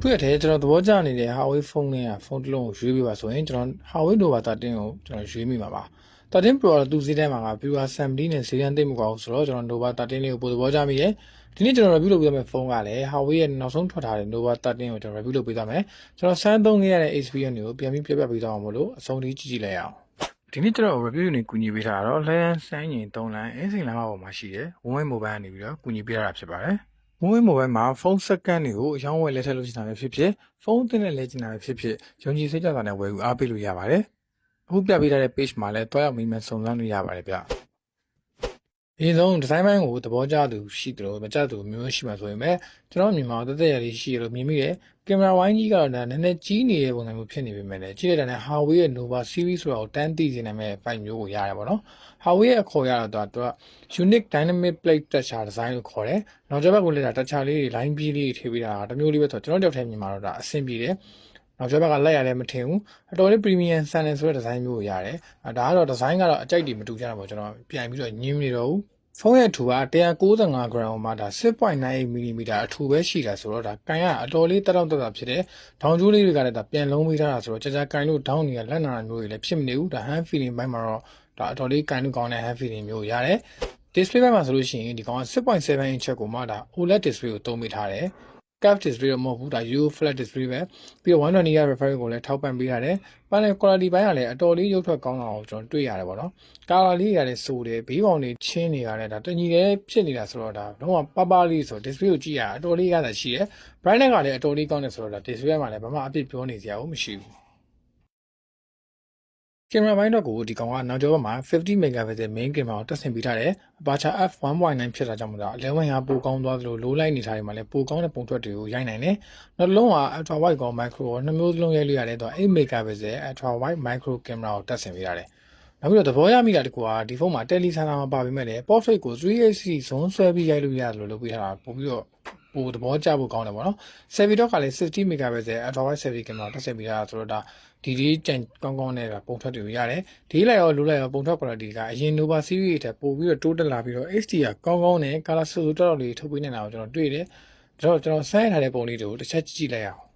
ခုရတဲ့ကျွန်တော်သဘောကျနေတဲ့ Huawei ဖုန်းနဲ့ဖုန်းတစ်လုံးကိုရွေးပြပါဆိုရင်ကျွန်တော် Huawei Nova 13ကိုကျွန်တော်ရွေးမိမှာပါ13 Pro ကတော့သူ့ဈေးထဲမှာက Pure 70နဲ့ဈေးတန်းသိမ့်မကွာဘူးဆိုတော့ကျွန်တော် Nova 13လေးကိုပိုသဘောကျမိတယ်ဒီနေ့ကျွန်တော် review လုပ်ပေးမယ့်ဖုန်းကလည်း Huawei ရဲ့နောက်ဆုံးထွက်ထားတဲ့ Nova 13ကိုကျွန်တော် review လုပ်ပေးသွားမယ်ကျွန်တော်စမ်းသုံးခဲ့ရတဲ့ experience ကိုပြန်ပြီးပြပြပေးသွားအောင်မလို့အဆုံးထိကြည့်ကြည့်လိုက်အောင်ဒီနေ့ကျွန်တော် review နေကူညီပေးထားတော့လဲစမ်းရင်3လမ်းအင်းစိန်လမ်းမပေါ်မှာရှိတယ် Huawei Mobile ကနေပြီးတော့ကူညီပေးရတာဖြစ်ပါတယ်Huawei Mobile မှာဖုန်းစက္ကန့်တွေကိုအရောင်းဝယ်လက်ထပ်လို့ရှိတာပဲဖြစ်ဖြစ်ဖုန်းအသစ်နဲ့လဲကျင်တာပဲဖြစ်ဖြစ်ယုံကြည်စိတ်ကြတာနဲ့ဝယ်ယူအားပေးလို့ရပါတယ်အခုပြပေးထားတဲ့ page မှာလည်းတွားရောက်မိမှစုံစမ်းလို့ရပါတယ်ဗျဒီဆုံးဒီဇိုင်းပိုင်းကိုသဘောကျသူရှိတယ်လို့မကျသူမျိုးရှိမှဆိုရင်ပဲကျွန်တော်မြန်မာတက်တက်ရလေးရှိရလို့မြင်မိတယ်ကင်မရာဝိုင်းကြီးကတော့ဒါနည်းနည်းကြီးနေတဲ့ပုံစံမျိုးဖြစ်နေပေမဲ့လည်းကြည့်လိုက်တာနဲ့ Huawei ရဲ့ Nova series ဆိုတာကိုတန်းသိစေနိုင်မဲ့ပိုင်မျိုးကိုရတယ်ပေါ့နော် Huawei ရဲ့အခေါ်ရတော့သူက unique dynamic plate toucher design လို့ခေါ်တယ်နောက်ကျဘက်ကလည်းဒါ toucher လေးတွေ line ပြီးလေးတွေထည့်ပေးတာတမျိုးလေးပဲဆိုတော့ကျွန်တော်တယောက်တည်းမြင်မှာတော့ဒါအဆင်ပြေတယ်နောက်ကျဘက်ကလက်ရလည်းမထင်ဘူးအတော်လေး premium ဆန်တယ်ဆိုတဲ့ design မျိုးကိုရတယ်ဒါကတော့ design ကတော့အကြိုက်တွေမတူကြတာပေါ့ကျွန်တော်ပြန်ပြီးတော့ညင်းနေတော့ဘူးဖုန်းရဲ့ထူက195 gram မှာဒါ 6.98 mm အထူပဲရှိတာဆိုတော့ဒါကန်ရအတော်လေးတက်တော့တက်တာဖြစ်တယ်။ဒေါင်ကျိုးလေးတွေကလည်းဒါပြန်လုံးပေးထားတာဆိုတော့ကြာကန်လို့ဒေါင်းတွေကလက်နာမျိုးတွေလည်းဖြစ်မနေဘူးဒါ hand feeling ဘက်မှာတော့ဒါအတော်လေးကန်လို့ကောင်းတဲ့ hand feeling မျိုးရတယ်။ display ဘက်မှာဆိုလို့ရှိရင်ဒီကောင်က 6.7 inch ကိုမှဒါ OLED display ကိုသုံးပေးထားတယ်။ curved display တော့မဟုတ်ဘူးဒါ UO flat display ပဲပြီးတော့120 Hz refresh ကိုလည်းထောက်ပံ့ပေးရတယ်။ panel quality ဘိုင်းကလည်းအတော်လေးရုပ်ထွက်ကောင်းတာကိုကျွန်တော်တွေ့ရတယ်ပေါ့နော်။ color လေးတွေကလည်းစိုးတယ်ဘေးပေါင်တွေချင်းနေရတယ်ဒါတညီလည်းဖြစ်နေတာဆိုတော့ဒါတော့ပပလေးဆို display ကိုကြည့်ရအတော်လေးရတာရှိတယ်။ brightness ကလည်းအတော်လေးကောင်းတယ်ဆိုတော့ဒါ display မှာလည်းဘာမှအပြစ်ပြောနေစရာမရှိဘူး။ကင်မရာဘိုင်းတော့ကိုဒီကောင်ကနောက်ကျောဘက်မှာ50 megapixel main camera ကိုတက်ဆင်ပေးထားတယ်။ Aperture f1.9 ဖြစ်တာကြောင့်မို့လို့အလဲဝင်ဟာပိုကောင်းသွားသလို low light နေထားတွေမှာလည်းပိုကောင်းတဲ့ပုံထွက်တွေကိုရိုက်နိုင်တယ်။နောက်တစ်လုံးက ultra wide ကော micro ကောနှစ်မျိုးစလုံးရိုက်လို့ရတယ်တော့8 megapixel ultra wide micro camera ကိုတက်ဆင်ပေးထားတယ်။နောက်ပြီးတော့သဘောရမိတာတကူကဒီဖုန်းမှာ tele sensor မပါပေမဲ့လည်း portrait ကို 360 zone ဆွဲပြီးရိုက်လို့ရတယ်လို့လုပ်ပေးထားတာပို့ပြီးတော့ပိုသဘောကျဖို့ကောင်းတယ်ပေါ့နော်။ selfie တော့ကလည်း60 megapixel ultra wide selfie camera တက်ဆင်ပေးထားတာဆိုတော့ဒါဒီကြံကောင်းကောင်းနဲ့ပုံထွက်တွေရတယ်ဒီလိုက်ရောလိုလိုက်ရောပုံထွက် quality ကအရင် Nova series တွေထက်ပိုပြီးတော့တိုးတက်လာပြီးတော့ HDR ကောင်းကောင်းနဲ့ color ဆူဆူတော်တော်လေးထုတ်ပေးနေတာကိုကျွန်တော်တွေ့တယ်ဒါတော့ကျွန်တော်စမ်းထားတဲ့ပုံလေးတွေကိုတစ်ချက်ကြည့်လိုက်အောင်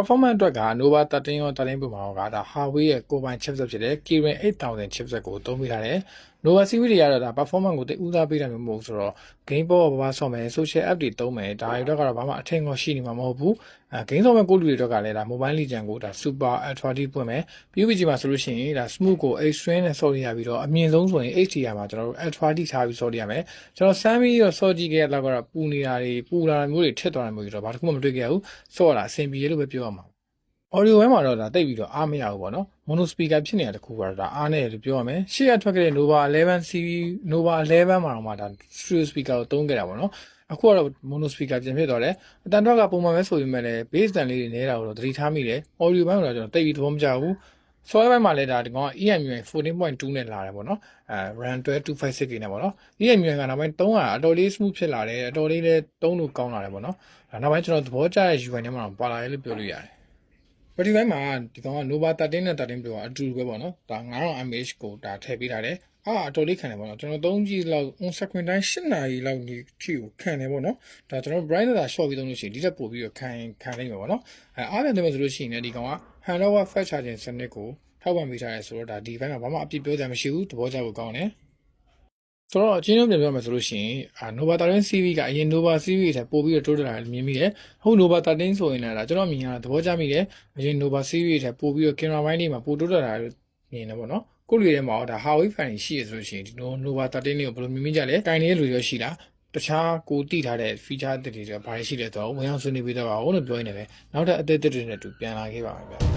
performance အတွက်က Nova 13ရော13 Pro မှာကဒါ Huawei ရဲ့ကိုယ်ပိုင် chipset ဖြစ်တဲ့ Kirin 8000 chipset ကိုသုံးပေးထားတယ်။ Nova series တွေကတော့ဒါ performance ကိုသိဦးစားပေးတာမျိုးမဟုတ်ဆိုတော့ game ပေါ်ဘာဆော့မယ် social app တွေသုံးမယ်ဒါတွေတော့ကတော့ဘာမှအထင်ကောရှိနေမှာမဟုတ်ဘူး။ game ဆော့မဲ့ကိုလူတွေတော့ကလည်းဒါ mobile legend ကိုဒါ super ultra D ပွင့်မယ်။ PUBG မှာဆိုလို့ရှိရင်ဒါ smooth ကို extreme နဲ့ဆော့ရပြီးတော့အမြင့်ဆုံးဆိုရင် HDR မှာကျွန်တော်တို့ ultra D ထားပြီးဆော့ရမယ်။ကျွန်တော်စမ်းပြီးတော့ဆော့ကြည့်ခဲ့ရတော့ကတော့ပူနေတာတွေပူလာတာမျိုးတွေထစ်သွားတာမျိုးတွေတော့ဘာတစ်ခုမှမတွေ့ခဲ့ရဘူး။ဆော့ရတာအဆင်ပြေလို့ပဲပြောရမှာ။ audio ဘက်မှာတော့ဒါတိတ်ပြီးတော့အားမရဘူးပေါ့နော် mono speaker ဖြစ်နေတာတခုကတော့ဒါအားနဲ့လို့ပြောရမယ်ရှေ့ကထွက်ခဲ့တဲ့ Nova 11 series Nova 11မှာတော့မှဒါ stereo speaker ကိုသုံးခဲ့တာပေါ့နော်အခုကတော့ mono speaker ပြင်ဖြစ်သွားတယ်အတန်တော့ကပုံမှန်ပဲဆိုပေမဲ့လည်း bass တန်လေးတွေနေတာကိုတော့သတိထားမိတယ် audio ဘက်မှာတော့ကျွန်တော်တိတ်ပြီးသဘောမကျဘူး software ဘက်မှာလည်းဒါဒီကောင်က EMUI 14.2 နဲ့လာတယ်ပေါ့နော်RAM 12256K နဲ့ပေါ့နော် EMUI ကနောက်ပိုင်း300အတော်လေး smooth ဖြစ်လာတယ်အတော်လေးလည်းသုံးလို့ကောင်းလာတယ်ပေါ့နော်နောက်ပိုင်းကျွန်တော်သဘောကျတဲ့ UI နဲ့မှတော့ပါလာတယ်လို့ပြောလို့ရတယ်battery ဘက်မှာဒီကောင်က Nova 13နဲ့13 Pro အတူတူပဲပေါ့နော်ဒါ 9000 mAh ကိုဒါထည့်ပေးထားတယ်အတော်လေးခံတယ်ပေါ့နော်ကျွန်တော်သုံးကြည့်လောက် on screen time 8နာရီလောက်ဒီထိကိုခံတယ်ပေါ့နော်ဒါကျွန်တော် brightness က short ပြီးသုံးလို့ရှိရင်ဒီထက်ပိုပြီးတော့ခံနိုင်မှာပေါ့နော်အားပြန်သုံးမယ်ဆိုလို့ရှိရင်လည်းဒီကောင်က 100 watt fast charging စနစ်ကိုထောက်ပံ့ပေးထားရဲဆိုတော့ဒါဒီဘက်ကဘာမှအပြစ်ပြောစရာမရှိဘူးသဘောကျဖို့ကောင်းတယ်ဆိုတော့အချင်းချင်းပြန်ပြောမယ်ဆိုလို့ရှိရင်Nova 13 series ကအရင် Nova series ထက်ပိုပြီးတော့တိုးတက်လာတယ်မြင်မိတယ်။ဟုတ် Nova 13ဆိုရင်လည်းဒါကျွန်တော်မြင်ရတာသဘောကျမိတယ်။အရင် Nova series ထက်ပိုပြီးတော့ camera ဘိုင်းလေးမှာပိုတိုးတက်လာတယ်မြင်တယ်ပေါ့နော်။ကိုယ့်လူတွေထဲမှာတော့ဒါ Huawei fan တွေရှိရဆိုလို့ရှိရင်ဒီ Nova 13လေးကိုဘယ်လိုမြင်မိကြလဲ။တိုင်နေတဲ့လူတွေရောရှိလား။တခြားကိုတိထားတဲ့ feature တွေဘာတွေရှိလဲဆိုတော့ဝင်အောင်ဆွေးနွေးပေးတော့ပါဦးလို့ပြောနေတယ်ပဲ။နောက်ထပ်အသစ်တွေနဲ့တူပြန်လာခဲ့ပါမယ်ဗျာ။